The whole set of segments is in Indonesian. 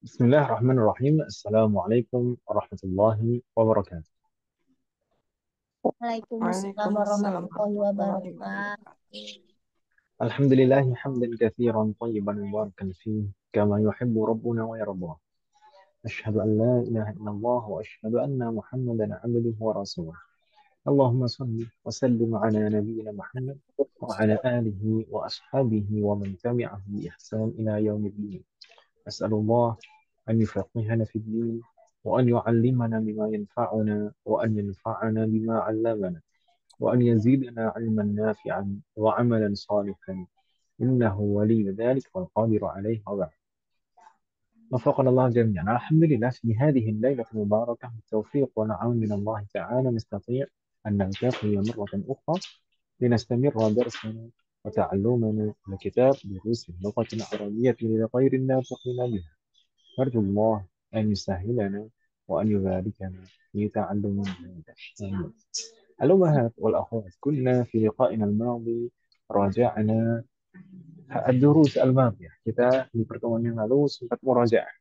Bismillahirrahmanirrahim. Assalamualaikum warahmatullahi wabarakatuh. Waalaikumsalam Waalaikumsalam warahmatullahi warahmatullahi wabarakatuh. wabarakatuh. Alhamdulillahi hamdan katsiran tayyiban mubarakan fihi kama yuhibbu rabbuna wa yarda. Asyhadu an la ilaha illallah wa asyhadu anna Muhammadan abduhu wa rasuluh. Allahumma shalli wa sallim ala nabiyyina Muhammad wa ala alihi wa ashabihi wa man tabi'ahum bi ihsan ila yaumiddin. As'alullah an yufaqqihana fid din wa an yu'allimana bima yanfa'una wa an yanfa'ana bima 'allamana. وأن يزيدنا علما نافعا وعملا صالحا إنه ولي ذلك والقادر عليه وبعد. وفقنا الله جميعا. الحمد لله في هذه الليلة المباركة بالتوفيق والعون من الله تعالى نستطيع أن نلتقي مرة أخرى لنستمر درسنا وتعلمنا الكتاب دروس اللغة العربية لغير الناطقين بها. نرجو الله أن يسهلنا وأن يباركنا في تعلمنا هذا. آمين. الأمهات والأخوات كنا في لقائنا الماضي راجعنا الدروس الماضية. Kita di pertemuan yang lalu sempat murajaah.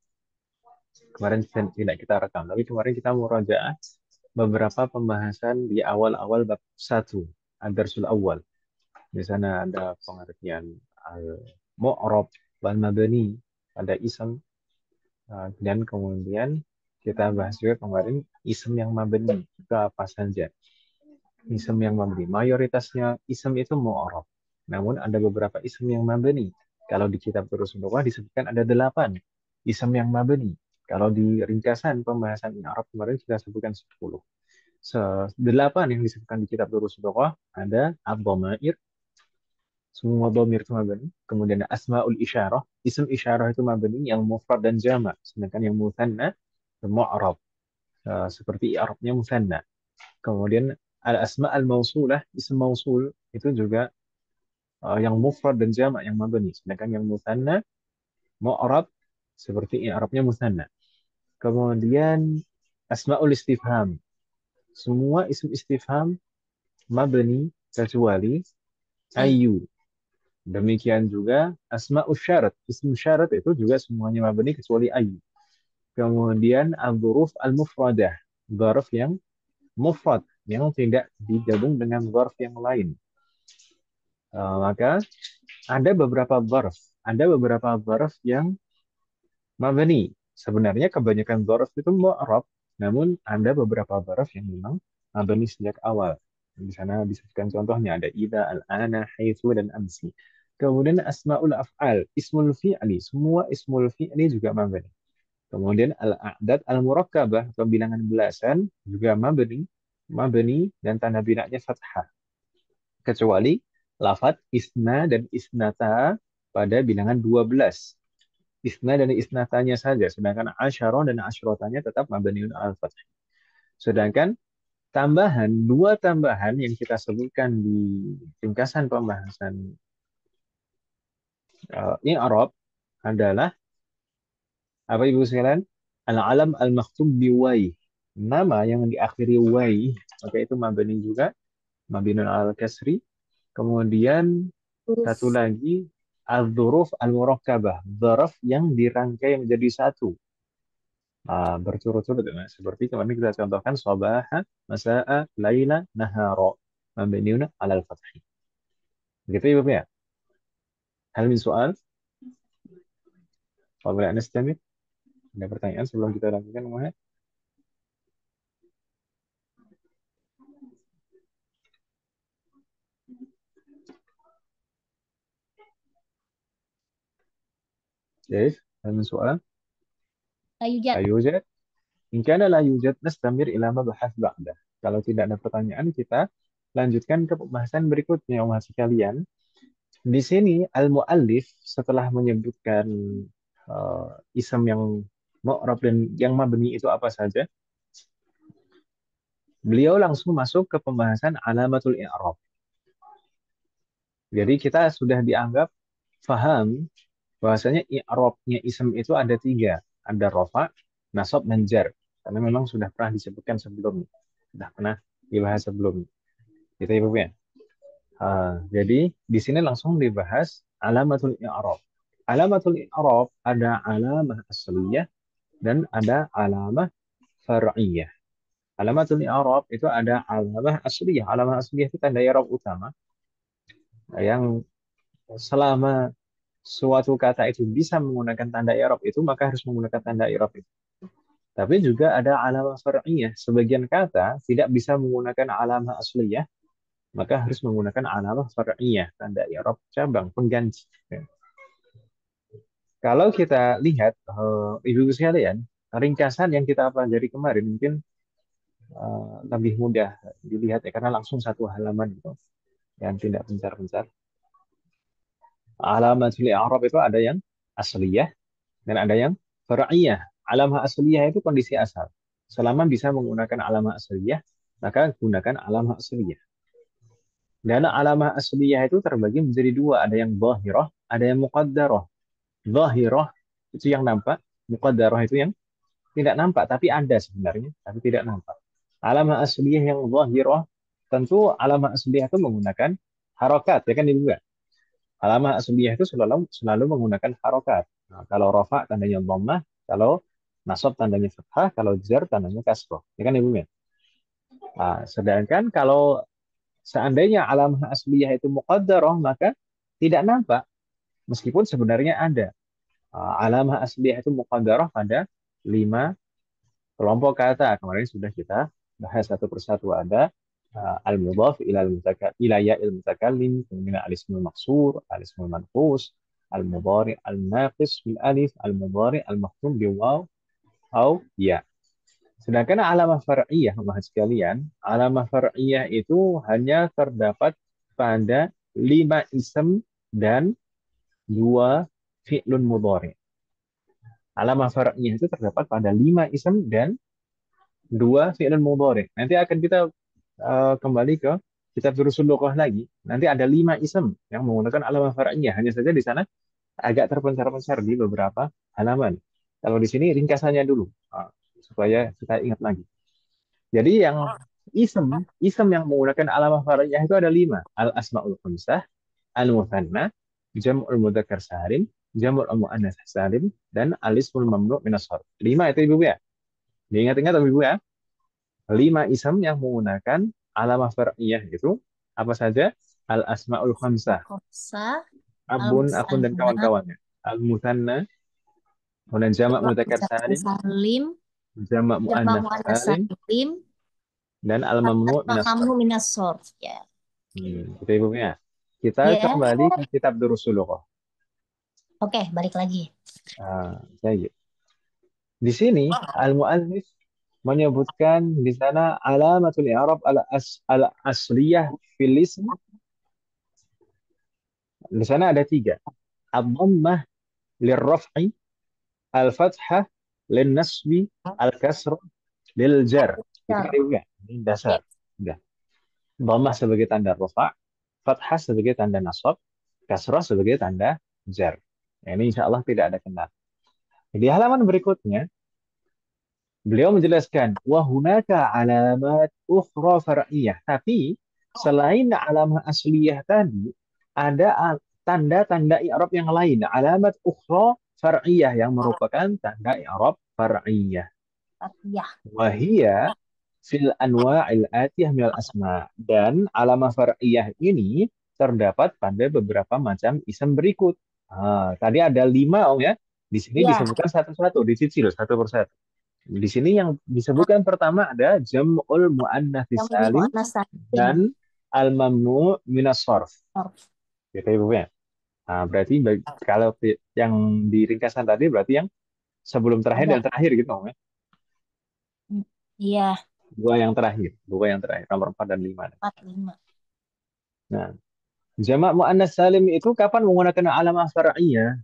Kemarin tidak kita rekam, tapi kemarin kita murajaah beberapa pembahasan di awal-awal bab 1, ad-darsul awal. Di sana ada pengertian al-mu'rab wal mabani, ada ism, dan kemudian kita bahas juga kemarin ism yang mabani itu apa saja. Ism yang mabni. Mayoritasnya ism itu mu'arab. Namun ada beberapa ism yang mabni. Kalau di kitab Durus Nubuwah disebutkan ada 8 ism yang mabni. Kalau di ringkasan pembahasan Arab kemarin kita sebutkan 10. 8 yang disebutkan di kitab Durus Nubuwah ada ad-dhamair, semua dhamir itu mabni. Kemudian ada asmaul isyarah, ism isyarah itu mabni yang mufrad dan jamak. Sedangkan yang mutsanna mu'arab. Seperti i'rabnya mutsanna. Kemudian al-asma al-mausulah, isim mausul itu juga yang mufrad dan jamak yang mabni. Sedangkan yang mutsanna mu'rab seperti i'rabnya mutsanna. Kemudian asmaul istifham. Semua isim istifham mabni kecuali ayu. Demikian juga asmaul syarat. Isim syarat itu juga semuanya mabni kecuali ayu. Kemudian al-dzuruf al-mufradah. Dzaraf yang mufrad yang tidak digabung dengan dzaraf yang lain. Maka ada beberapa dzaraf yang mabni. Sebenarnya kebanyakan dzaraf itu mu'rab, namun ada beberapa dzaraf yang memang mabni sejak awal. Di sana disebutkan contohnya ada idza, al-ana, haitsu dan amsi. Kemudian asmaul af'al, ismul fi'li, semua ismul fi'li juga mabni. Kemudian al-a'dad al-murakkabah, atau bilangan belasan juga mabni dan tanda binanya fathah. Kecuali lafadz isna dan isnata pada bilangan 12. Isna dan isnatanya saja, sedangkan asyara dan asyrotanya tetap mabniun al-fath. Sedangkan dua tambahan yang kita sebutkan di ringkasan pembahasan i'rab adalah apa Ibu sekalian? Al-alam al-makhtub bi wai. Nama yang diakhiri wai, maka itu mabni juga, mabniun al-kasri. Kemudian satu Huruf lagi al-dzuruf al-murakkabah, dzaraf yang dirangkai menjadi satu. Berturut-turut ya. Seperti kemarin kita contohkan sabaha, masa'a, laila, nahara. Mabniun 'alal fathi. Begitu ya, Bapak ya? Hal min soal? Qabla an nastamir? Ada pertanyaan sebelum kita lanjutkan, Muhammad? Yes, hal min soal? Ayujat. La yujad? In kana la yujad, nastamir ila mabahas ba'dah. Kalau tidak ada pertanyaan, kita lanjutkan ke pembahasan berikutnya, Mas sekalian. Di sini al-muallif setelah menyebutkan ism yang mu'rab dan yang mabni itu apa saja, beliau langsung masuk ke pembahasan alamatul i'rab. Jadi kita sudah dianggap faham bahwasanya i'rabnya ism itu ada 3, ada rafa, nasab, dan jar. Karena memang sudah pernah disebutkan sebelumnya, sudah pernah dibahas sebelumnya. Gitu ya, Bu ya. Jadi di sini langsung dibahas alamatul i'rab. Alamatul i'rab ada alamah asliyah dan ada alamah far'iyah. Alamatul i'rab itu ada alamah asliyah. Alamah asliyah itu tanda i'rab utama yang selama suatu kata itu bisa menggunakan tanda i'rab itu maka harus menggunakan tanda i'rab itu. Tapi juga ada alamah far'iyah. Sebagian kata tidak bisa menggunakan alamah asliyah, maka harus menggunakan alamah far'iyah, tanda i'rab cabang pengganti. Ya. Kalau kita lihat ibu-ibu sekalian, ringkasan yang kita pelajari kemarin mungkin lebih mudah dilihat ya karena langsung satu halaman gitu yang tidak pencar-pencar. Alamatul i'rab itu ada yang asliyah dan ada yang far'iyah. Alamah asliyah itu kondisi asal. Selama bisa menggunakan alamah asliyah, maka gunakan alamah asliyah. Dan alamah asliyah itu terbagi menjadi dua. Ada yang zahirah, ada yang muqaddarah. Zahirah itu yang nampak, muqaddarah itu yang tidak nampak, tapi ada sebenarnya, tapi tidak nampak. Alamah asliyah yang zahirah, tentu alamah asliyah itu menggunakan harokat, ya kan ibu? Alamah asliyah itu selalu menggunakan harokat. Nah, kalau rafa tandanya dhammah, kalau nasab tandanya fathah, kalau jar tandanya kasrah. Ya kan ibu? Nah, sedangkan kalau seandainya alamah asliyah itu muqaddarah, maka tidak nampak, meskipun sebenarnya ada. Alamah asliyah itu muqaddarah pada 5 kelompok kata. Kemarin sudah kita bahas satu persatu. Ada al-mudhaf ila ya'il mutakallim, kemudian al-ismul maqsur, al-ismul manqus, al-mudhari al-naqis bil alif, al-mudhari al-makhtum bi waw au ya. Sedangkan alamah far'iyah, maaf sekalian, alamah far'iyah itu hanya terdapat pada 5 ism dan 2 fi'lun mudhari. Alamah far'iyah itu terdapat pada 5 ism dan 2 fi'lun mudhari. Nanti akan kita kembali ke kitab Durusul Lughah lagi. Nanti ada 5 ism yang menggunakan alamah far'iyah. Hanya saja di sana agak terpencar-pencar di beberapa halaman. Kalau di sini ringkasannya dulu, supaya kita ingat lagi. Jadi yang ism yang menggunakan alamah far'iyah itu ada 5. Al-asma'ul khamsah, al-muthanna, jam'ul mudzakkar salim, jam'ul muannats salim, dan al-ismul mamnu' minas sharf. 5 itu ibu ya. Diingat-ingat ibu ya. 5 ism yang menggunakan alamah far'iyah itu apa saja? Al-asma'ul khamsah, Kosa, abun, akun, dan al-musanna, kawan-kawannya. Al-muthanna, kemudian jamak jamak mudzakkar muzakkar salim, salim, jamak jamak muannats muannas salim, salim, dan al-mamnu' minas sharf. al-mamnu minas shorf. Ya. Kita ibu ya. Kita Ya. kembali ke kitab Durusul Lughah. Oke, balik lagi. Baik. Di sini al-muallif menyebutkan di sana alamatul i'rab al-asliyah fil ism. Di sana ada 3. Ad-dhammah lirraf'i, al-fathah lin-nasbi, al-kasrah lil-jar. Itu kan Jar. ibu ya. Ini dasar. Udah. Dhammah sebagai tanda rafa', fathah sebagai tanda nasab, kasrah sebagai tanda jar. Nah, ini insya Allah tidak ada kendala. Di halaman berikutnya, beliau menjelaskan, wahunaka alamat ukhra far'iyah. Tapi, selain alamah asliyah tadi, ada tanda-tanda i'rab yang lain. Alamat ukhra far'iyah yang merupakan tanda i'rab far'iyah. Ya. Wahia fil anwa'il atiyah minal asma. Dan alamah far'iyah ini terdapat pada beberapa macam ism berikut. Tadi ada 5 Om ya. Di sini Ya. disebutkan satu-satu, dicicil satu persatu. Di sini yang disebutkan pertama ada jam'ul muannats Yang salim muannas salim. dan al-mamnu minas sharf. Shorf. Gitu Ibu ya. Berarti kalau yang di ringkasan tadi berarti yang sebelum terakhir Ada. dan terakhir gitu Om ya. Iya, Dua yang terakhir, nomor 4 dan 5. 4, 5. Nah, jamak muannats salim itu kapan menggunakan alamah far'iyah?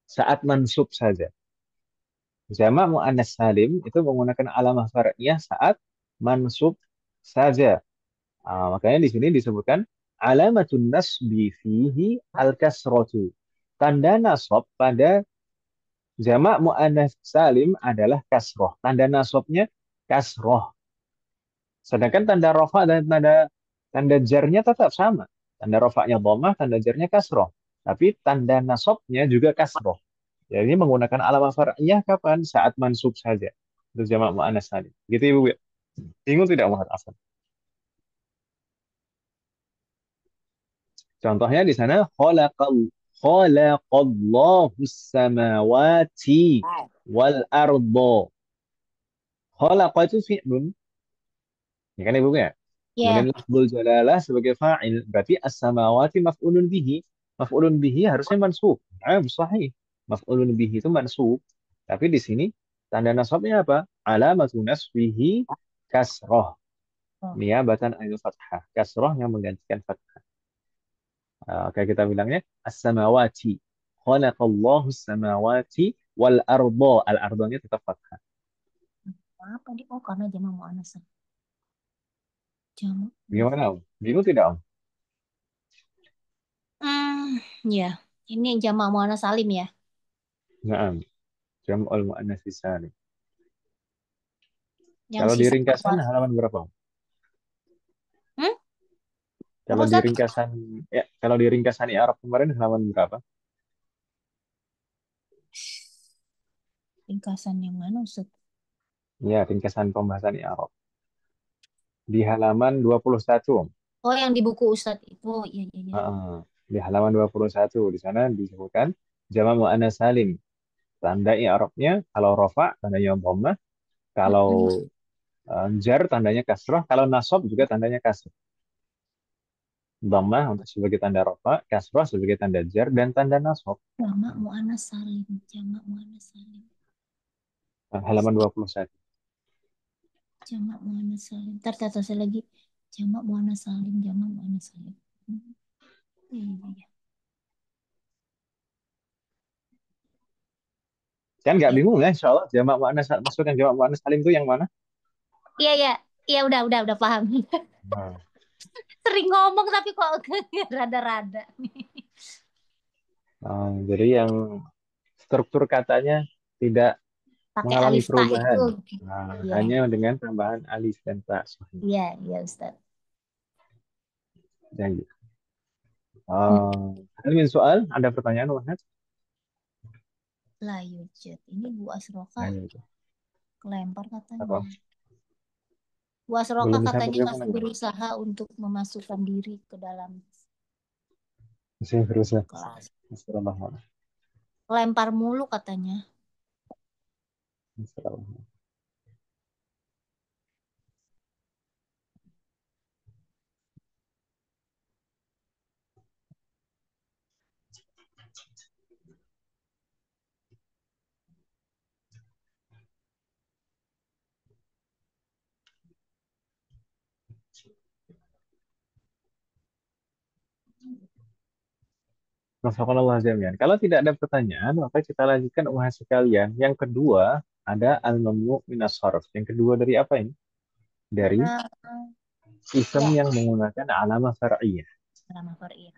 Saat mansub saja. Jamak muannats salim itu menggunakan alamah far'iyah saat mansub saja. Makanya di sini disebutkan alamatun nasbi fihi al-kasratu. Tanda nasab pada jamak muannats salim adalah kasroh. Tanda nasabnya kasroh. Sedangkan tanda rafa dan tanda jarnya tetap sama. Tanda rafa'nya dhammah, tanda jarnya kasroh. Tapi tanda nasabnya juga kasroh. Jadi menggunakan alamah far'iyah kapan? Saat mansub saja. Itu jamak muannas salim. Gitu Ibu ya. Bingung tidak Muhammad Afan? Contohnya di sana khalaqallahu samawati wal ardo. Khalaqa itu fi'lun, ya kan Ibu ya? Kemudian Ya, lafzul jalalah sebagai fa'il, berarti as-samawati maf'ulun bihi. Maf'ulun bihi harusnya mansub. Sahih. Maf'ulun bihi itu mansub. Tapi di sini tanda nasabnya apa? Alamatu nasbihi kasroh. oh, Niabatan anil fathah. Kasroh yang menggantikan fathah. Kayak kita bilangnya as-samawati. Khalaqallahu as-samawati wal ardo. Al-ardonya tetap fathah. apa di? Oh, karena jamak muannas. Jamak muannas. Gimana Om? Bingung tidak Om? Hmm, ya. Ini jamak muannas salim ya. Naam. Jam'ul mu'annas salim. Yang Kalau di sisa ringkasan dua. halaman berapa Om? Hmm? Apa Kalau di Ustaz? ringkasan kalau di ringkasan Arab kemarin halaman berapa? Ringkasan yang mana Ustaz? Ya, ringkasan pembahasan Arab. Di halaman 21 Om. Oh, yang di buku Ustaz itu. Iya, iya, iya. Heeh. Di halaman 21 di sana disebutkan jamak muannas salim. Tanda Arabnya kalau rofa tandanya dhammah, kalau Mm-mm. jar tandanya kasrah, kalau nasab juga tandanya kasrah. Dhammah untuk sebagai tanda rofa, kasrah sebagai tanda jar dan tanda nasab. Jamak muannas salim. Jamak muannas salim. Halaman 21. Jamak muannas salim. Ntar saya lagi. Jamak muannas salim. Jamak muannas salim. Hmm. Iya, iya, iya. Kan nggak Oke. bingung ya, insya Allah jamak muannas maksudnya jamak muannas salim itu yang mana? Iya, iya. Iya, udah paham. Nah, Sering ngomong tapi kok rada-rada. jadi yang struktur katanya tidak Pakai mengalami alif ta itu. perubahan. Nah, Iya, hanya dengan tambahan alif dan ta. iya, iya Ustaz. Jadi, Hmm. ada yang soal? Ada pertanyaan, Wahid? La yujud. Ini Bu Asroka Nah, itu. kelempar katanya. Apa? Bu Asroka Belum disampaikan katanya bagaimana? masih berusaha untuk memasukkan diri ke dalam Masih berusaha. kelas. Astagfirullah. Kelempar mulu katanya. Astagfirullah. Wafakallahu jami'an. Kalau tidak ada pertanyaan, maka kita lanjutkan Wahid sekalian. Yang kedua, ada al-mamnu minas sarf. Yang kedua dari apa ini? Dari Nah, isim ya, yang menggunakan alamah far'iyah. nama Korea.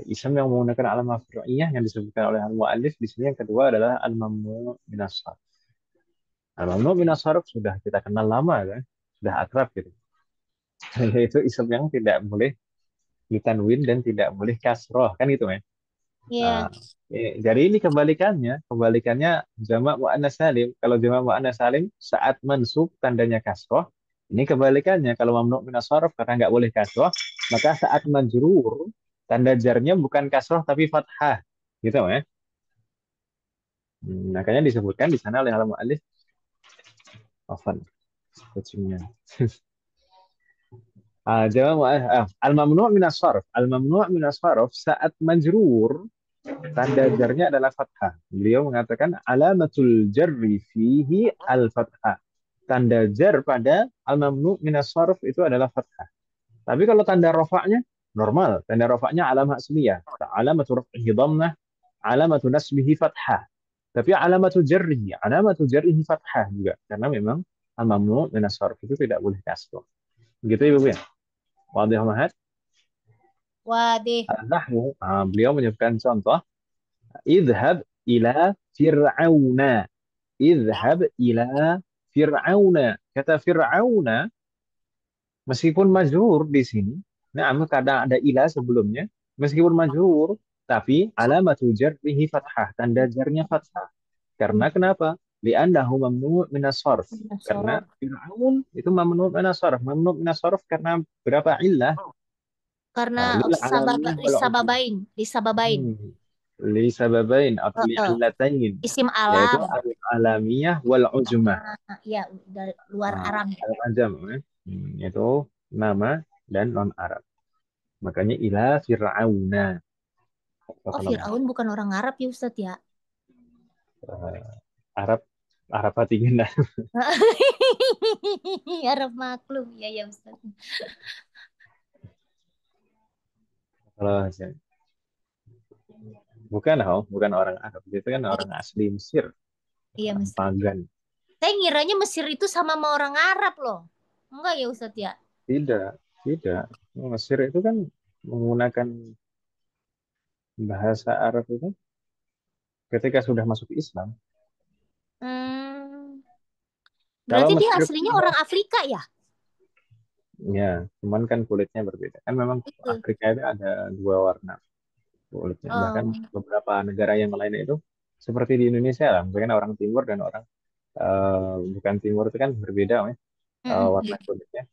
Isim yang menggunakan alamah far'iyah yang disebutkan oleh al-mu'allif di sini yang kedua adalah al-mamnu minas sarf. Al-mamnu minas sarf sudah kita kenal lama kan? Sudah akrab gitu. Yaitu isim yang tidak boleh ditanwin dan tidak boleh kasroh kan gitu ya. Nah, Iya, jadi ini kebalikannya jamak muannas salim. Kalau jamak muannas salim saat mansub tandanya kasroh. Ini kebalikannya kalau mamnu minas sarf karena nggak boleh kasroh, maka saat majrur tanda jarnya bukan kasroh tapi fathah. Gitu ya. Makanya disebutkan di sana oleh al-muallif afan kucingnya. Al-mamnu minas sarf. Al-mamnu minas sarf saat majrur tanda jarnya adalah fathah. Beliau mengatakan alamatul jarri fihi al-fathah. Tanda jar pada al-mamnu minas sarf itu adalah fathah. Tapi kalau tanda rofaknya normal. Tanda rofaknya alamah asliyah. Alamatu raf'ihi dhammah, alamatu nasbihi fathah. Tapi alamatu jarrihi fathah juga. Karena memang al-mamnu minas sarf itu tidak boleh kasroh. Begitu Ibu ya. Wadih Mahat. wadih. Nahwu. Beliau menyebutkan contoh. Idhab ila fir'auna. Idhab ila fir'auna. Kata fir'auna, meskipun majhur di sini, nah kadang ada ila sebelumnya, meskipun majhur, Tapi alamatu jarrihi fathah, tanda jarnya fathah. Karena kenapa? Li'annahu mamnu' minas sarf. Karena Sorot. Fir'aun itu mamnu' minas sarf. Mamnu' minas sarf karena berapa illah? Karena Lil alamiyah wal ujum. disababain. Li sababain atau li Heeh. allatain. Isim Yaitu alam. alamiyah wal ujumah. Ya, dari luar Arab. Al-ajam. Itu nama dan non-Arab. Makanya ila fir'auna. Oh, Fir'aun bukan orang Arab ya Ustadz ya? Arab Arab hati genah. Arab maklum. Ya, ya Ustadz. Kalau bukan orang Arab, itu kan orang asli Mesir, Iya, orang Mesir. pagan. Saya ngiranya Mesir itu sama orang Arab loh. Enggak ya Ustadz ya? Tidak, tidak. Mesir itu kan menggunakan bahasa Arab itu ketika sudah masuk Islam. Hmm, Kalau berarti dia Mesir aslinya orang Afrika ya? ya, cuman kan kulitnya berbeda. Kan memang Itu. Afrika itu ada dua warna kulitnya. Bahkan Oh. beberapa negara yang lainnya itu seperti di Indonesia lah, mungkin orang Timur dan orang bukan Timur itu kan berbeda ya, warna kulitnya.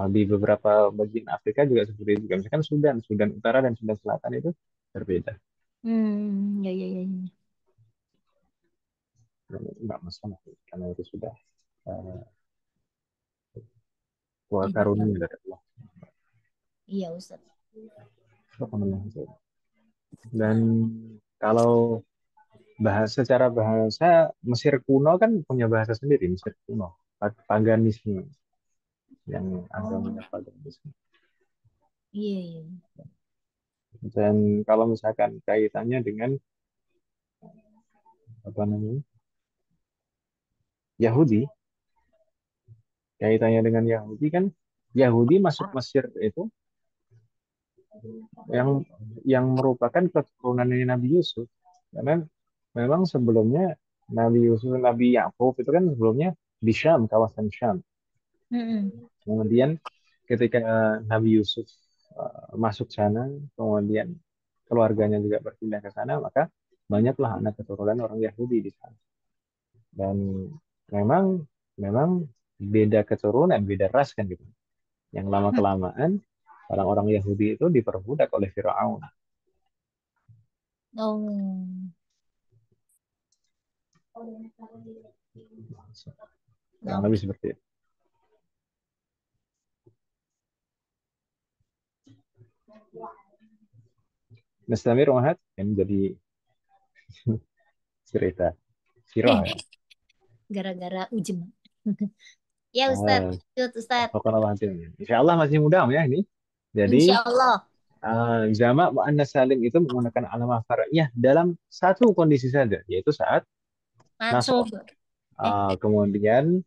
Di beberapa bagian Afrika juga seperti itu. Misalkan Sudan, Sudan Utara dan Sudan Selatan itu berbeda. Ya, ya, ya, ya. Nggak masalah karena itu sudah uh, Iya, karunia dari Allah. iya Ustadz. Subhanallah. Dan kalau secara bahasa Mesir kuno kan punya bahasa sendiri, Mesir kuno, paganisme yang Oh, agamanya paganisme. iya, iya. Dan kalau misalkan kaitannya dengan apa namanya Yahudi, kaitannya dengan Yahudi kan Yahudi masuk Mesir itu yang merupakan keturunan dari Nabi Yusuf. Karena memang sebelumnya Nabi Yusuf, Nabi Yakub itu kan sebelumnya di Syam, kawasan Syam. Mm-mm. Kemudian ketika Nabi Yusuf masuk sana, kemudian keluarganya juga berpindah ke sana, maka banyaklah anak keturunan orang Yahudi di sana. Dan memang memang beda keturunan, beda ras kan gitu. Yang lama kelamaan orang-orang Yahudi itu diperbudak oleh Firaun. Oh, Kurang oke. lebih seperti itu. Nastamir Mahat yang jadi cerita sirah ya. Gara-gara ujem. Ya Ustadz, Ah, lanjut Ustadz. Insya Allah masih muda ya ini. Insya Jadi Allah. jamak muannas salim itu menggunakan alamah far'iyah dalam satu kondisi saja, yaitu saat nasab. Masuk. Kemudian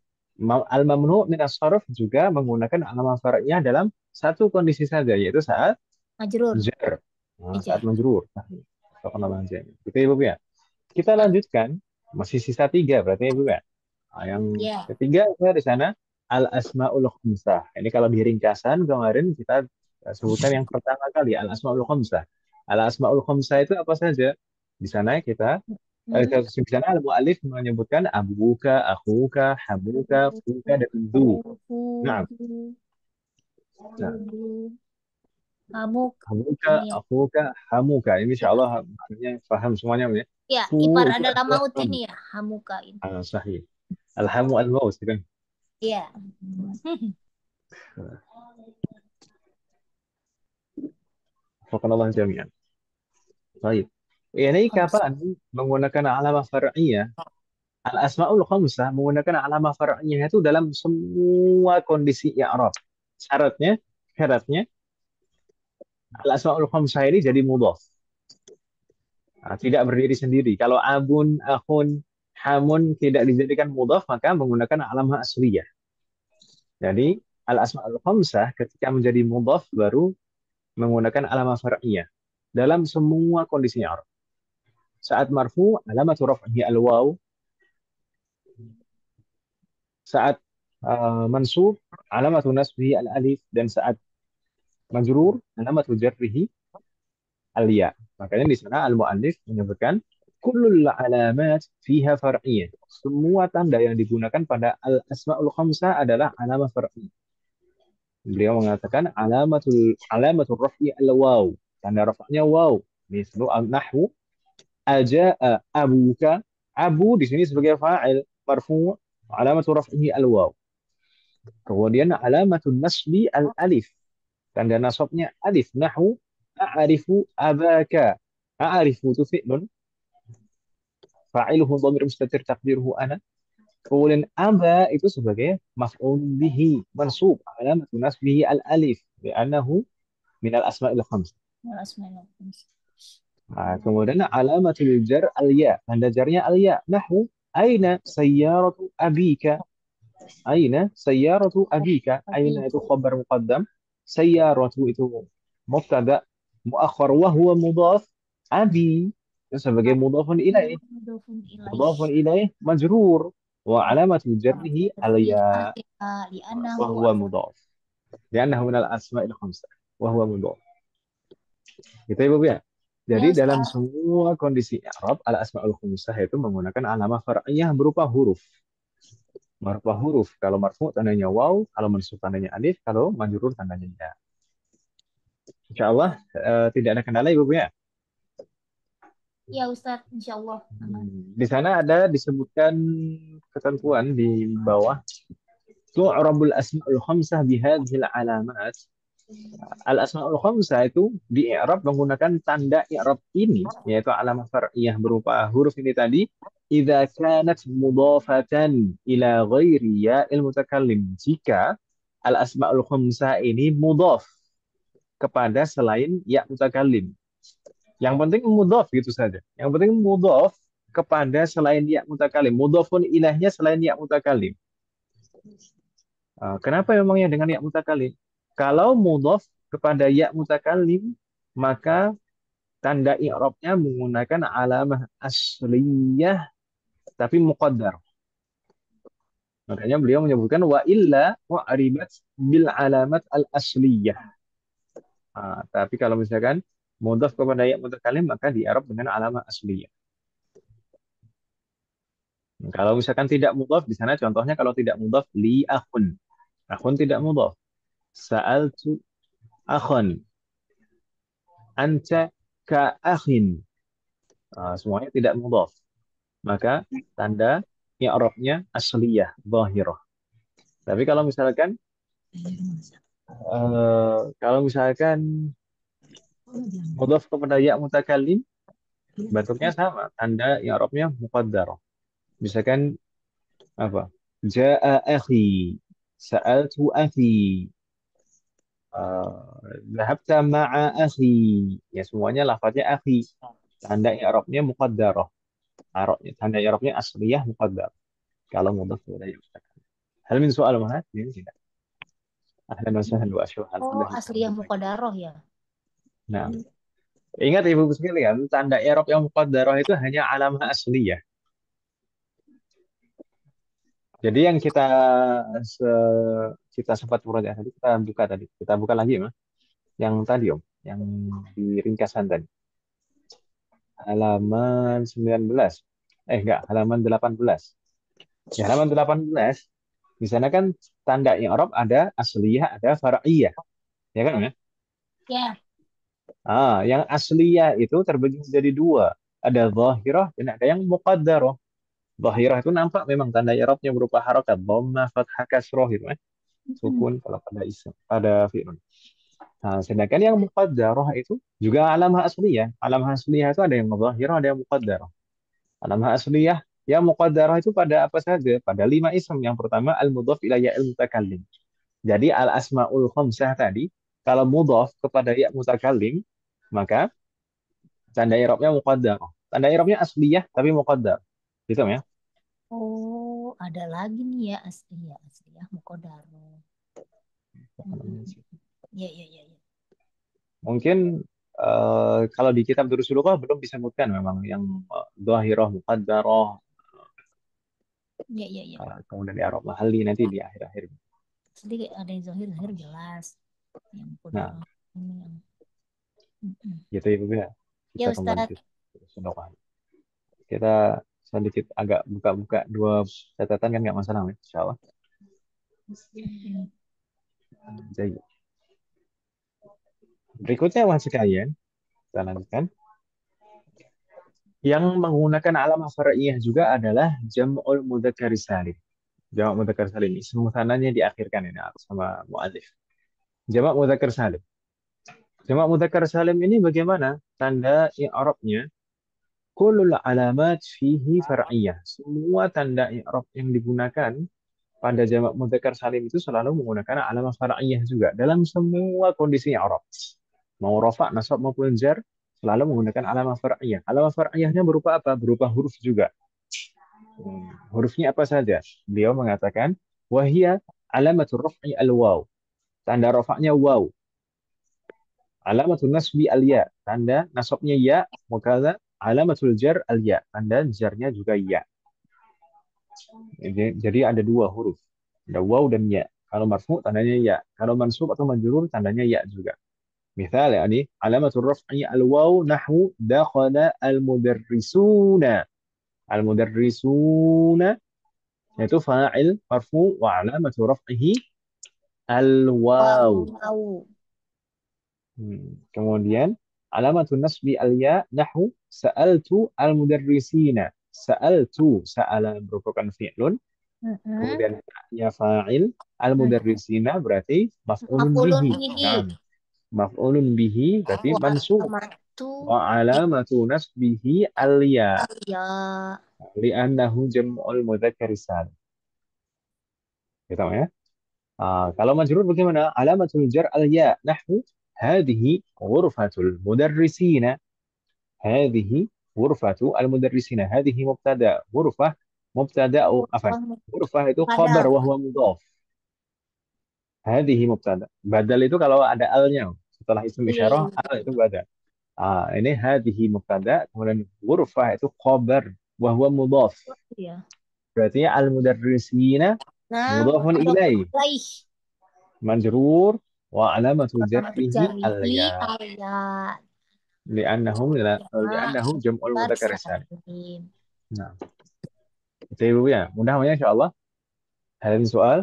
al-mamnu min as-sarf juga menggunakan alamah far'iyah dalam satu kondisi saja, yaitu saat Majrur. jar, saat Ejar. majrur. Itu Ibu ya. Kita Ah, lanjutkan, masih sisa tiga berarti Ibu ya. Yang ya. ketiga ada di sana al-asmaul khamsah. Ini kalau di ringkasan kemarin kita sebutkan yang pertama kali al-asmaul khamsah. Al-asmaul khamsah itu apa saja? Di sana kita Hmm. di sana al-mu'allif menyebutkan abuka, akhuka, habuka, fuka dan du. Nah, nah, Kamu abuka, ini ya. akhuka, hamuka. Ini insya Ya, Allah maknanya paham semuanya ya. ya, Fu ipar itu adalah adalah maut nun. ini ya. Hamuka ini. Sahih. Alhamu al-maut. Gitu. Iya. Fakallah jami'an. Baik. Ini kapan menggunakan alamah far'iyah? Al-asma'ul khamsah menggunakan alamah far'iyah itu dalam semua kondisi i'rab. Syaratnya, syaratnya al-asma'ul khamsah ini jadi mudhaf. Tidak berdiri sendiri. Kalau abun, akhun, hamun tidak dijadikan mudhaf maka menggunakan alamah asliyah. Jadi al-asma'ul khamsah ketika menjadi mudhaf baru menggunakan alamah far'iyah dalam semua kondisi i'rab. Saat marfu alamat raf'ihi al-waw, saat mansub alamat nasbihi al-alif dan saat majrur alamat jarrihi al-ya. Makanya di sana al-mu'allif menyebutkan kullul alamat fiha far'iyah. Semua tanda yang digunakan pada al-asmaul khamsah adalah alamat far'iyah. Beliau mengatakan alamatul raf'i al-waw. Tanda rafa'nya waw. Mislu al-nahwu aja'a abuka. Abu di sini sebagai fa'il marfu', alamatul raf'ihi al-waw. Kemudian alamatul nasbi al-alif. Tanda nasabnya alif. Nahwu a'rifu abaka. A'rifu itu fi'lun fa'iluhu dhamir mustatir taqdiruhu ana. Kemudian aba itu sebagai maf'ul bihi mansub alamat nasbihi al alif li'annahu min al asma'il khams. Bismillahirrahmanirrahim. Nah, kemudian alamatul jar al ya, tanda jarnya al ya. Nahwu aina sayyaratu abika. Aina sayyaratu abika. Aina itu khabar muqaddam. Sayyaratu itu mubtada muakhar wa huwa mudhaf. Abi itu sebagai mudhafun ilaih. Mudhafun مضاف ilaih. إليه مجرور وعلامة جره Jarnya الياء ya li'anahu وهو مضاف لأنه من الأسماء الخمسة وهو مضاف gitu ya Bu ya. ya Jadi dalam Ustaz. semua kondisi i'rab al asmaul khamsah itu menggunakan alamah far'iyah berupa huruf. Berupa huruf. Kalau marfu tandanya waw, kalau mansub tandanya alif, kalau majrur tandanya ya. Insyaallah tidak ada kendala Ibu ya. Ya Ustaz, insya Allah aman. Di sana ada disebutkan ketentuan di bawah tu'rabul asmaul khamsah bihadhil alamat. Al asmaul khamsah itu di i'rab menggunakan tanda i'rab ini yaitu alamah far'iyah berupa huruf ini tadi idza kanat mudhafatan ila ghairi ya'il mutakallim. Jika al asmaul khamsah ini mudhaf kepada selain ya mutakallim. Yang penting mudhaf gitu saja. Yang penting mudhaf kepada selain ya mutakallim. Mudhafun ilahnya selain ya mutakallim. Kenapa memangnya dengan ya mutakallim? Kalau mudhaf kepada ya mutakallim, maka tanda i'rabnya menggunakan alamah asliyah tapi muqaddar. Makanya beliau menyebutkan wa illa wa'ribat bil alamat al asliyah. Tapi kalau misalkan mudhaf kepada ya mutakallim maka di i'rab dengan alamah asliyah. Kalau misalkan tidak mudhaf di sana contohnya kalau tidak mudhaf li akhun. Akhun tidak mudhaf. Sa'altu akhun. Anta ka akhin. Semuanya tidak mudhaf. Maka tanda i'rabnya asliyah, zahirah. Tapi kalau misalkan mudhaf kepada ya mutakallim, bentuknya sama, tanda i'rabnya muqaddarah. Misalkan apa? Ja'a akhi, sa'altu akhi, dhahabta ma'a akhi. Ya semuanya lafaznya akhi. Tanda i'rabnya muqaddarah. Tanda i'rabnya asliyah muqaddar. Kalau mudhaf kepada ya mutakallim. Hal min soal mana? Ini tidak. Ahlan wa sahlan wa asyhadu an Oh, la ilaha asli yang muqaddaroh ya. Nah, ingat ibu sekalian, tanda i'rab yang muqaddarah itu hanya alamah asliyah. Jadi yang kita sempat murajaah tadi kita buka lagi Mas. Yang tadi Om, yang di ringkasan tadi. Halaman 19. Enggak, halaman 18. Di halaman 18 di sana kan tanda i'rab ada asliyah, ada far'iyah. Ya kan, ya? Ya, Yang asliyah itu terbagi menjadi dua. Ada zahirah dan ada yang muqaddarah. Zahirah itu nampak memang tanda i'rabnya berupa harakat dhammah, fathah, kasroh gitu kan. Sukun kalau pada isim, pada fi'il. Nah, sedangkan yang muqaddarah itu juga alamah asliyah. Alamah asliyah itu ada yang zahirah, ada yang muqaddarah. Alamah asliyah yang muqaddarah itu pada apa saja? Pada 5 isim. Yang pertama al-mudhaf ila ya'il mutakallim. Jadi al-asmaul khamsah tadi kalau mudhaf kepada ya mutakallim maka tanda i'rabnya muqaddarah. Tanda i'rabnya asliyah tapi muqaddar. Gitu ya. oh ada lagi nih ya asli ya muqaddaroh. Ya, ya, ya, ya. Mungkin kalau di kitab Durus Lughah belum disebutkan memang yang dhahirah, muqaddarah, Ya, ya, ya. kemudian i'rab mahalli nanti di akhir-akhir. Sedikit ada yang zahir jelas. Yang Nah, muqaddaroh ini yang gitu ya Bu ya. Ya Kita kembali Ustaz. ke Sodokah. Kita sedikit agak buka-buka dua catatan kan nggak masalah, insya Allah. Jadi, berikutnya mas sekalian, kita lanjutkan. Yang menggunakan alamah far'iyah juga adalah jam'ul mudzakkar salim. Jamak mudzakkar salim ini semutananya diakhirkan ini sama muadzif. Jamak mudzakkar salim. Jamak mudzakkar salim ini bagaimana? Tanda i'rabnya kullul alamat fihi far'iyah. Semua tanda i'rab yang digunakan pada jamak mudzakkar salim itu selalu menggunakan alamah far'iyah juga dalam semua kondisi i'rab. Mau rafa, nasab maupun jar selalu menggunakan alamah far'iyah. Alamah far'iyahnya berupa apa? Berupa huruf juga. Hurufnya apa saja? Beliau mengatakan wahia alamatul raf'i al-waw. Tanda rafa'nya waw. Alamatul nasbi al-ya. Tanda nasabnya ya. Maka alamatul jar al-ya. Tanda jarnya juga ya. Jadi ada dua huruf. Ada waw dan ya. Kalau marfu tandanya ya. Kalau mansub atau majrur tandanya ya juga. Misal ya ini alamatul raf'i al-waw nahwu dakhala al-mudarrisuna. Al-mudarrisuna yaitu fa'il marfu wa alamatu raf'ihi al-waw. Wow. Kemudian alamatun nasbi al-ya nahwu sa'altu al-mudarrisina. Sa'altu sa'ala merupakan fi'lun. Kemudian ya fa'il al-mudarrisina berarti maf'ulun Maf'ulun bihi. bihi. Nah, maf'ulun bihi berarti Wa mansub. alamatu Wa alamatu nasbihi al-ya ya. li'annahu jam'ul mudzakkar salim. Gitu ya. Kalau majrur bagaimana? Alamatul jar al-ya nahwu hadhihi ghurfatul mudarrisina. Hadhihi ghurfatu al-mudarrisina. Hadhihi mubtada. Ghurfah mubtada afan. Ghurfah itu khabar Pada wa huwa mudhaf. Hadhihi mubtada. Badal itu kalau ada al-nya. Setelah isim iya isyarah, iya al itu badal. Ini hadhihi mubtada. Kemudian ghurfah itu khabar wa huwa mudhaf. iya. Berarti al-mudarrisina Nah, mudhafun ilaih. baik. Majrur wa alamatul Alamatu jarrihi jarihi al-ya. ayat. Li'annahu jam'ul mudzakkar salim. Salim. Nah, itu Ibu ya. Mudah-mudahan insyaallah. Ada soal?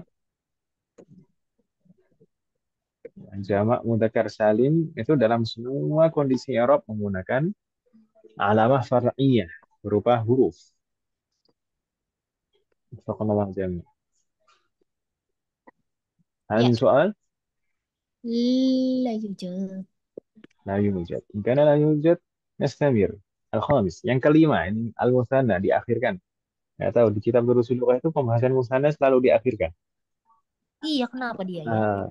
Jamak mudzakkar salim itu dalam semua kondisi i'rab menggunakan alamah far'iyah berupa huruf. Fakallah jami. Ya. Ada soal? La yujud. La yujad. Karena la yujad, nastamir. Al-khamis. Yang kelima, ini al-musanna diakhirkan. Nggak tahu, di kitab Durusul Lughah itu pembahasan musanna selalu diakhirkan. Iya, kenapa dia ya? Ah,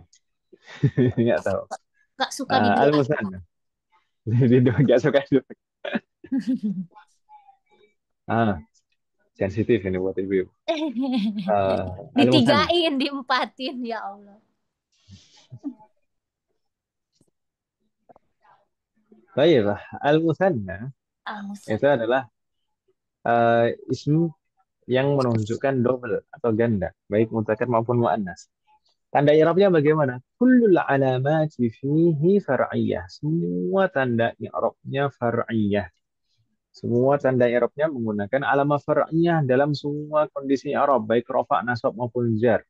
nggak tahu. Gak suka diberi Al-musanna. Jadi nggak suka itu. Ah, sensitif ini buat ibu. Al-musanna. Ditigain, diempatin, ya Allah. Baik, al-musanna itu Al-Musan. adalah isim yang menunjukkan double atau ganda, baik mudzakkar maupun muannas. Tanda i'rabnya bagaimana? Kullul alamati fihi far'iyah. Semua tanda i'rabnya far'iyah. Semua tanda i'rabnya menggunakan alamah far'iyah dalam semua kondisi i'rab, baik rafa, nasab maupun jar.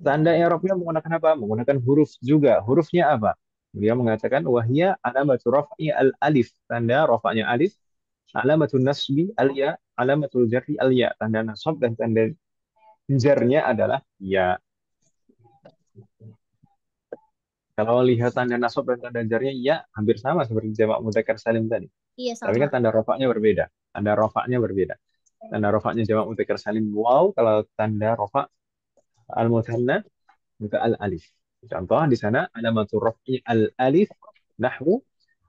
Tanda i'rabnya menggunakan apa? Menggunakan huruf juga. Hurufnya apa? Dia mengatakan wahia alamatu raf'i al-alif. Tanda rafa'nya alif. Alamatul nasbi al-ya. Alamatul jarri al-ya. Tanda nasab dan tanda jarnya adalah ya. Kalau lihat tanda nasab dan tanda jarnya ya hampir sama seperti jamak mudzakkar salim tadi. Iya, Tapi sama. kan tanda rafa'nya berbeda. Tanda rafa'nya berbeda. Tanda rafa'nya jamak mudzakkar salim waw. Kalau tanda rafa' al-mutsanna juga al-alif. Contoh di sana alamatul raf'i al-alif nahwu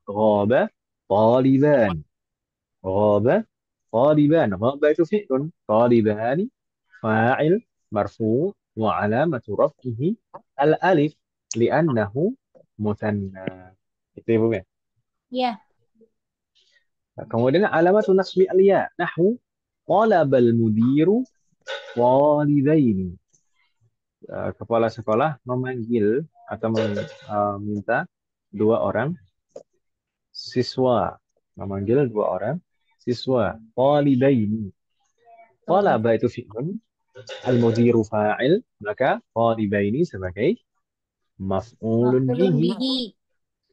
ghaba taliban. Ghaba taliban. Ghaba itu fi'lun. Talibani fa'il marfu wa alamatu raf'ihi al-alif li'annahu mutsanna. Itu ya, Bu ya. Iya. Kemudian alamatu nasbi al-ya nahwu talabal mudiru talibaini. Kepala sekolah memanggil atau meminta dua orang siswa. Memanggil dua orang siswa. Talibaini. Tolib. Talaba itu fi'lun, al-mudiru fa'il, maka talibaini sebagai maf'ulun Maf'ulun bihi bihi.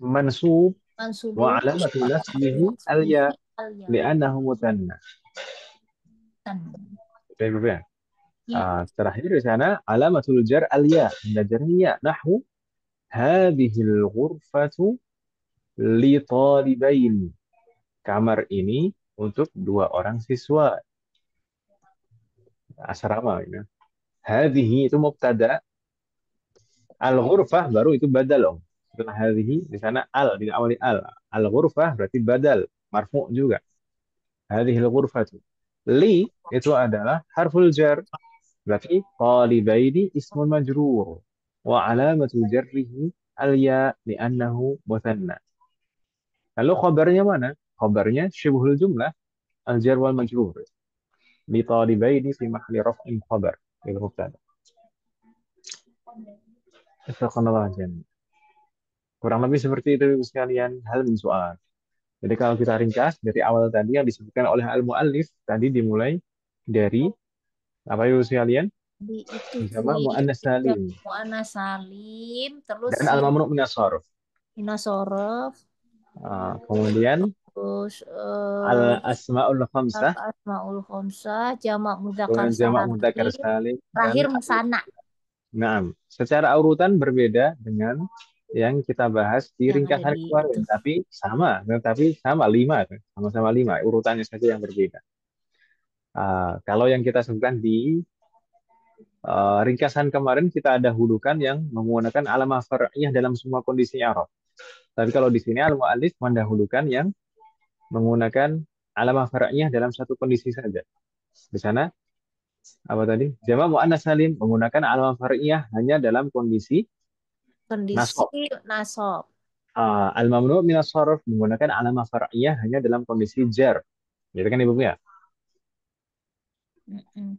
mansub wa Mansubun. alamatu nasbihi Bihi al-ya al-ya. li'annahu muthanna. Baik, Bapak. Ya. Terakhir di sana alamatul jar al-ya, benda jarnya nahwu hadhil ghurfatu li talibain. Kamar ini untuk dua orang siswa asrama ya. Hadhihi itu mubtada, al-ghurfah baru itu badal om. Setelah hadhihi di sana al diawali al. Al-ghurfah berarti badal, marfu juga. Hadhil ghurfatu. Li itu adalah harful jar. Berarti talibaini ismun majrur. Wa alamatu jarrihi al-ya li'annahu muthanna. Lalu khabarnya mana? Khabarnya syibhul jumlah al-jar wal majrur. Li talibaini fi mahalli raf'in khabar. Itu mubtada. Istagfirullah jami. Kurang lebih seperti itu sekalian. Hal min soal. Jadi kalau kita ringkas dari awal tadi yang disebutkan oleh al-muallif tadi dimulai dari apa itu sekalian? Di itu Sama muannas ya, salim mu'annas salim, terus dan yang al-mamnu minas sarf. minasorof, Kemudian terus al-asmaul khamsah, asmaul khomsah, jamak mudzakkar kemudian jamak mudzakkar salim, salim dan terakhir musana Naam. Secara urutan berbeda dengan yang kita bahas di yang ada ringkasan di itu. kemarin, tapi sama lima, sama-sama lima, urutannya saja yang berbeda. Kalau yang kita sebutkan di ringkasan kemarin kita ada hulukan yang menggunakan alamah far'iyah dalam semua kondisi i'rab. Tapi kalau di sini al-mu'allif mendahulukan yang menggunakan alamah far'iyah dalam satu kondisi saja. Di sana apa tadi? Jamak muannas salim menggunakan alamah far'iyah hanya dalam kondisi Kondisi nasab. nasab. Al-mamnu minas sarf menggunakan alamah far'iyah hanya dalam kondisi jar. Gitu kan Ibu ya? Mm-mm.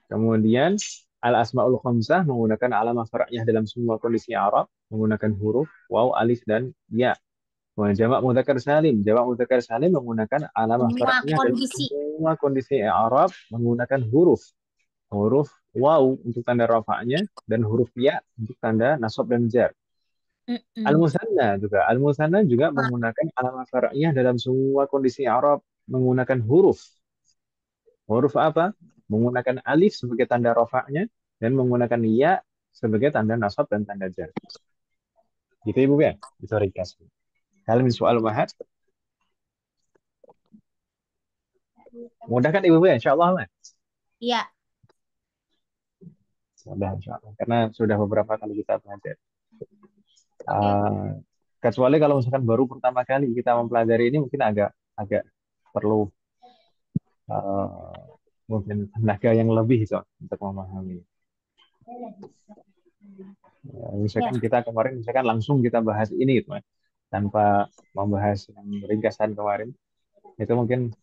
Kemudian al-asmaul khamsah menggunakan alamah far'iyah dalam semua kondisi Arab menggunakan huruf waw, alif dan ya. Jamak mudzakkar salim menggunakan alamah Semua far'iyah dalam kondisi. semua kondisi Arab menggunakan huruf waw untuk tanda rafa'nya dan huruf ya untuk tanda nasab dan jar. Mm-mm. Al-musanna juga menggunakan alamah far'iyah dalam semua kondisi Arab menggunakan huruf. Huruf apa? Menggunakan alif sebagai tanda rafa'nya dan menggunakan ya sebagai tanda nasab dan tanda jar. Gitu Ibu ya? Itu ringkas. Hal min soal mahat. Mudah kan Ibu ya? Insya Allah lah. Ya. Mudah insya Allah. Karena sudah beberapa kali kita belajar. Kecuali kalau misalkan baru pertama kali kita mempelajari ini mungkin agak agak perlu mungkin tenaga yang lebih itu untuk memahami. Ya, misalkan kita kemarin langsung kita bahas ini gitu, tanpa membahas yang ringkasan kemarin itu mungkin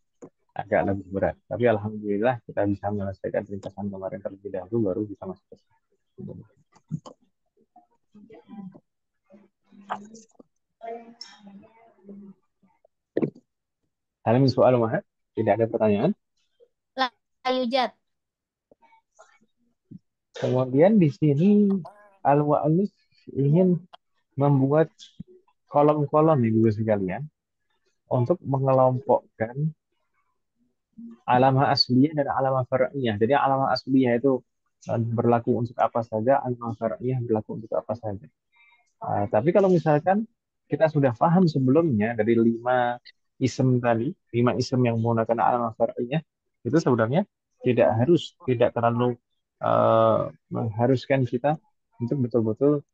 agak lebih berat. Tapi alhamdulillah kita bisa menyelesaikan ringkasan kemarin terlebih dahulu baru bisa masuk ke sini. Halim soal Mahat, tidak ada pertanyaan. Layujat. Kemudian di sini Al-Mu'allif ingin membuat kolom-kolom Ibu sekalian untuk mengelompokkan alamah asliyah dan alamah far'iyah. Jadi alamah asliyah itu berlaku untuk apa saja, alamah far'iyah berlaku untuk apa saja. Tapi kalau misalkan kita sudah paham sebelumnya dari 5 isim tadi, 5 isim yang menggunakan alamah far'iyah, itu sebenarnya tidak terlalu mengharuskan kita untuk betul-betul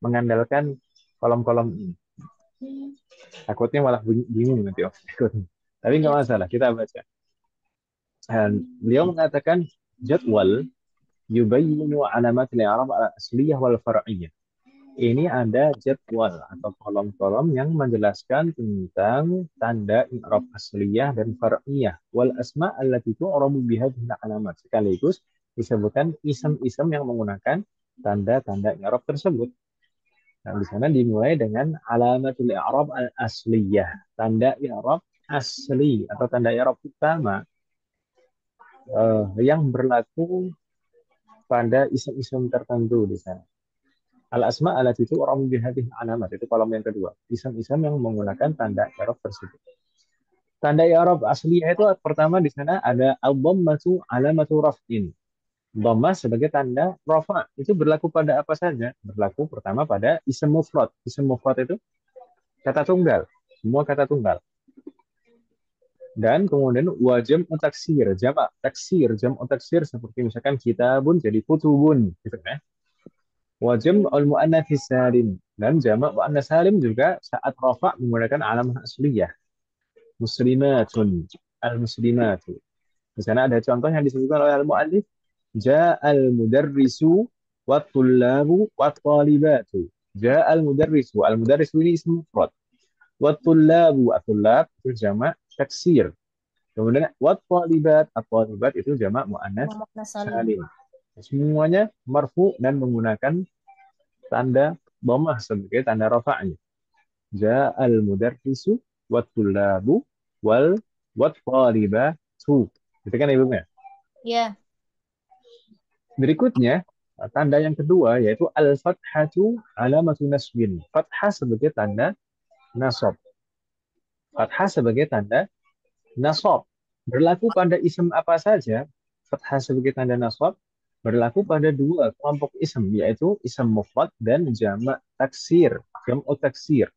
mengandalkan kolom-kolom ini. Takutnya malah bingung nanti takutnya. Tapi nggak Ya. masalah, kita baca. Dan beliau mengatakan jadwal yubayyinu alamat al-i'rab al-asliyah wal far'iyah. Ini ada jadwal atau kolom-kolom yang menjelaskan tentang tanda i'rab asliyah dan far'iyah wal asma allati tu'rabu bihadhihi alamat. Sekaligus disebutkan isim-isim yang menggunakan tanda-tanda i'rab tersebut. Nah, di sana dimulai dengan alamatul i'rab al-asliyah, tanda i'rab asli atau tanda i'rab utama yang berlaku pada isim-isim tertentu di sana. Al-asma alati itu orang bihadih alamat, itu kolom yang kedua. Isim-isim yang menggunakan tanda i'rab tersebut. Tanda i'rab asliyah itu pertama di sana ada al-dhammatu alamatu raf'in. Dhammah sebagai tanda rafa. Itu berlaku pada apa saja? Berlaku pertama pada isim mufrad. Isim mufrad itu kata tunggal. Semua kata tunggal. Dan kemudian wajib taksir, jamak taksir, jamak taksir seperti misalkan kitabun jadi kutubun, gitu kan? Wajib al muannats salim dan jamak muannats salim juga saat rafa menggunakan alamah asliyah. Muslimatun, al muslimatu. Di sana ada contoh yang disebutkan oleh al muallif, ja'al mudarrisu wat tullabu wat talibatu. Ja'al mudarrisu, al mudarrisu ini ism mufrad. Wat tullabu, at tullab itu jamak taksir. Kemudian wat talibat, at-talibat itu jamak muannats Muhammad Salim. salim. Semuanya marfu dan menggunakan tanda dhammah sebagai tanda rafa'nya. Ja'al mudarrisu wat tullabu wal wat talibatu. Itu kan Ibu ya? Ya, Berikutnya, tanda yang kedua yaitu al-fathatu alamatu nasbin. Fathah sebagai tanda nasab. Fathah sebagai tanda nasab. Berlaku pada isim apa saja? Fathah sebagai tanda nasab berlaku pada dua kelompok isim, yaitu isim mufrad dan jamak taksir. Jam'u taksir.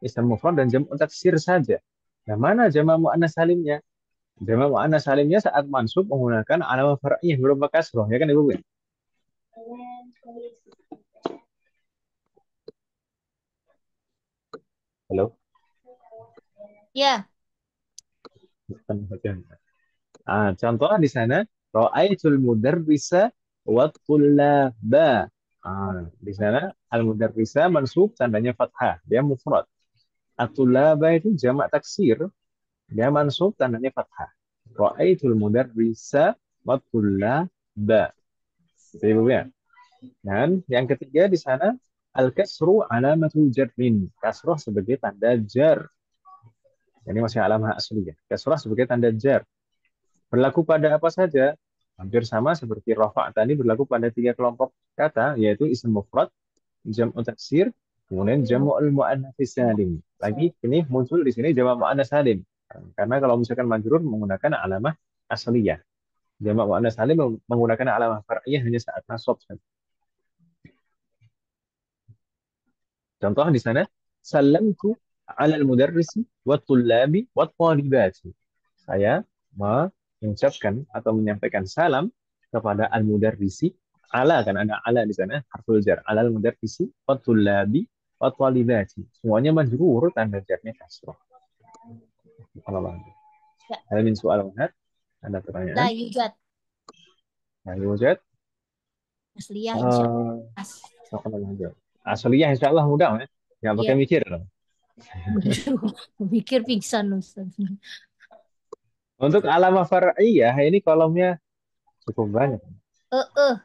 Isim mufrad dan jam'u taksir saja. Nah, mana jamak muannats salimnya? Jamak muannats salimnya saat mansub menggunakan alamah far'iyah berupa kasroh, ya kan Ibu? Halo? ya, Bukan bagian. Contoh di sana, ra'aitul mudarrisa wa tullaba. Di sana al-mudarrisa mansub tandanya fathah, dia mufrad. At-tullaba itu jamak taksir, dia mansub tandanya fathah. Ra'aitul mudarrisa wa tullaba. Itu Ibu ya. Dan yang ketiga di sana al-kasru alamatul jarrin. Kasroh sebagai tanda jar. Ini masih alamah asli ya. Kasroh sebagai tanda jar. Berlaku pada apa saja? Hampir sama seperti rafa tadi berlaku pada tiga kelompok kata, yaitu isim mufrad, jam'u taksir, kemudian jam'ul muannats salim. Lagi ini muncul di sini jamak muannats salim. Karena kalau misalkan majrur menggunakan alamah asliyah. Jamak muannats salim menggunakan alamah far'iyah hanya saat nasab saja. Contoh di sana, salamtu 'alal mudarrisi wat tullabi wat talibati. Saya mengucapkan atau menyampaikan salam kepada al-mudarrisi. Ala kan ada ala di sana, harful jar. Alal mudarrisi wat tullabi wat talibati. Semuanya majrur, tanda jarnya kasrah. Allah. ya. Ada min soal Muhammad? Ada La pertanyaan? yujad. Nah, Yujad. Asliyah insya Uh, Asaliyah insya Allah mudah ya. Nggak pakai Iya. mikir. Mikir pingsan Ustaz. Untuk alamah far'iyah ini kolomnya cukup banyak. Eh, eh.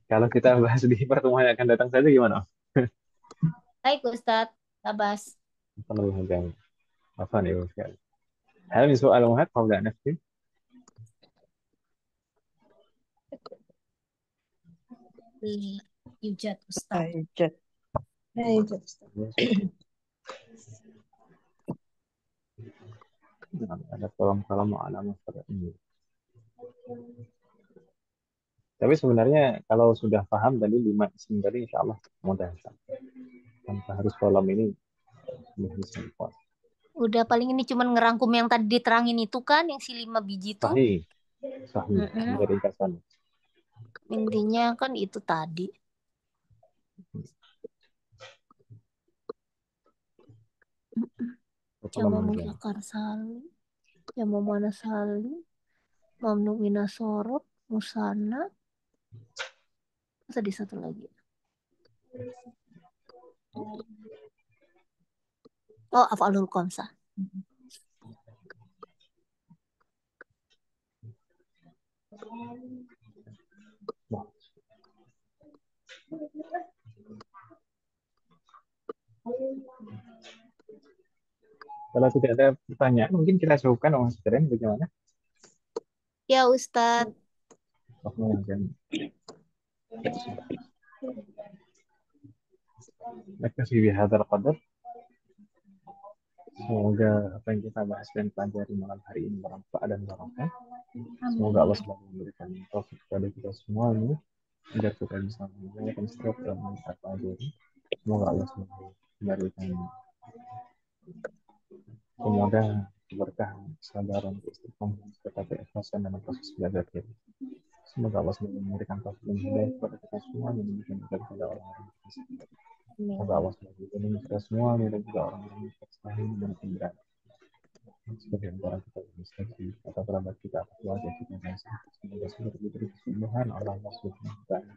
Kalau kita bahas di pertemuan yang akan datang saja gimana? Baik Ustaz. Tabas. Apa nih? هل من سؤال مهم قبل أن نختم؟ La yujad Ustaz. Ayujat. Ayujat. Ada kolom-kolom alamat ini. Tapi sebenarnya kalau sudah paham tadi 5 isim tadi, insya Allah mudah. Tanpa harus kolom ini sudah bisa kuat. Udah paling ini cuman ngerangkum yang tadi diterangin itu kan, yang si 5 biji itu. Sahih, sahih. Mm-mm. Dari ringkasan. Intinya kan itu tadi. Jamu muzakkar salim, jamu muannas salim, mamnu minas sorot, musanna. Tadi satu lagi. Oh, af'alul khamsah. Kalau tidak ada pertanyaan, mungkin kita cukupkan Mas Keren bagaimana? Ya Ustadz. Oh, dan nakasih bihadzal qadar. Semoga apa yang kita bahas dan pelajari malam hari ini bermanfaat dan barokah. Semoga Allah selalu memberikan taufik kepada kita semuanya agar kita bisa menjalankan setiap yang kita pelajari. Semoga Allah selalu memberikan kemudahan, keberkahan, kesabaran, keistiqomahan, serta keikhlasan dalam proses belajar kita. Semoga Allah selalu memberikan taufik dan hidayah kepada kita semua dan memberikan kita kepada orang-orang yang kita. Semoga Allah selalu melindungi kita semua dan juga orang-orang yang tersaing dan pemberat. Sebagai antara kita bermisteri atau kerabat kita atau keluarga kita dan semoga segera diberi kesembuhan oleh Allah Subhanahu wa Ta'ala.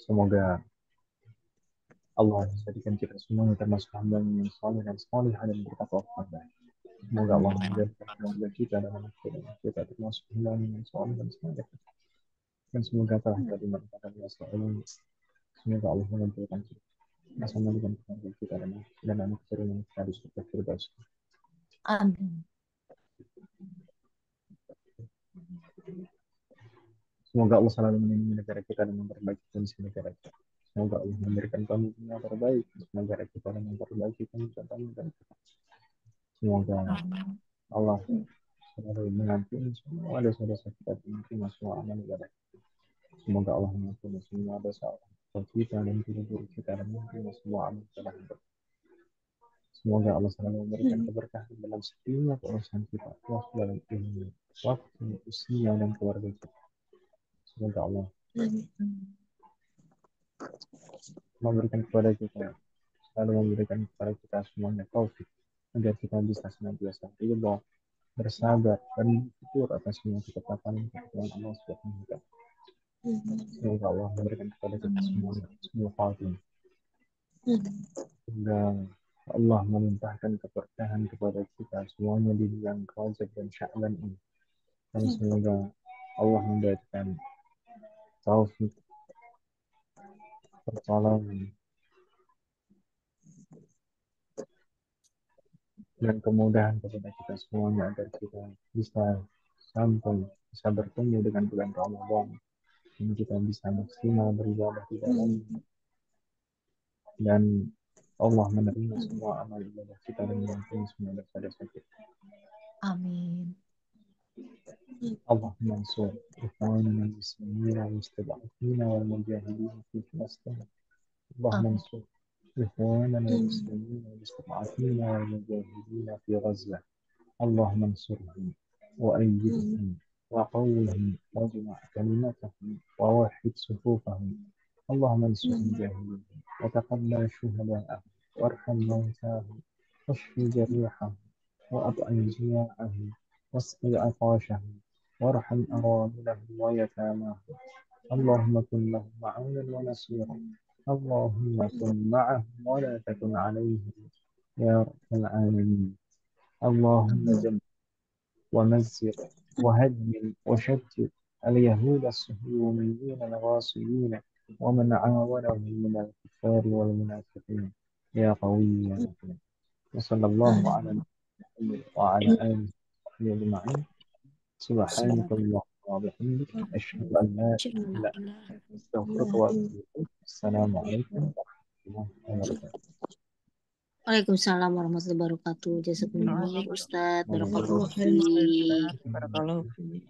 Semoga Allah menjadikan kita semuanya termasuk hamba yang saleh dan salihah dan bertakwa kepada. Semoga Allah menjadikan keluarga kita dan anak kita termasuk hamba yang saleh dan salihah. Dan semoga telah terjadi manfaat dan wassalamu. Semoga Allah mengumpulkan kita bersama dengan keluarga kita dan anak keturunan kita di surga Firdaus. Amin. Semoga Allah selalu melindungi negara kita dan memperbaiki kondisi negara kita. Semoga Allah memberikan pemimpin yang terbaik untuk negara kita dan memperbaiki kondisi negara kita. Semoga Allah selalu mengampuni semua dosa-dosa kita dan menerima semua amal ibadah. Semoga Allah mengampuni semua dosa kita dan tidur kita dan menerima semua amal ibadah kita. Semoga Allah selalu memberikan keberkahan dalam setiap urusan kita, waktu dalam ilmu, waktu, usia dan keluarga kita. Semoga Allah memberikan kepada kita, selalu memberikan kepada kita semuanya taufik agar kita bisa senantiasa ridha, bersabar dan bersyukur atas semua ketetapan Allah Subhanahu wa Ta'ala. Semoga Allah memberikan kepada kita semua khatimah. Semoga Allah melimpahkan keberkahan kepada kita semuanya di bulan Rajab dan Sya'ban ini. Dan semoga Allah memberikan taufik, pertolongan, dan kemudahan kepada kita semuanya agar kita bisa bertemu dengan bulan Ramadan dan kita bisa maksimal beribadah di dalamnya dan Allah menerima semua amal ibadah kita dan mengampuni semua dosa-dosa kita. Amin. اللهم انصر إخواننا المسلمين والمستضعفين والمجاهدين في فلسطين. اللهم انصر إخواننا المسلمين والمستضعفين والمجاهدين في غزة. اللهم انصرهم وأيدهم وقوهم واجمع كلمتهم ووحد صفوفهم. اللهم انصر مجاهدين وتقبل شهداءهم وارحم موتاهم واشف جريحهم وأطعم جياعهم واسقي عطاشهم وارحم أراملهم ويتاماهم. اللهم كن لهم معونا ونصيرا. اللهم كن معهم ولا تكن عليهم يا رب العالمين. اللهم جمع ومزق وهدم وشتت اليهود الصهيونيين الغاصبين ومن عاونهم من الكفار والمنافقين يا قوي يا متين. وصلى الله على محمد وعلى آله وصحبه أجمعين. سبحانك اللهم وبحمدك أشهد أن لا إله إلا أنت أستغفرك وأتوب إليك. السلام عليكم ورحمة الله وبركاته. Waalaikumsalam warahmatullahi wabarakatuh. Jazakumullah khair Ustadz. Jazakallahu Barakallahu khairan, fiik. Ustaz. Barakallahu fiik.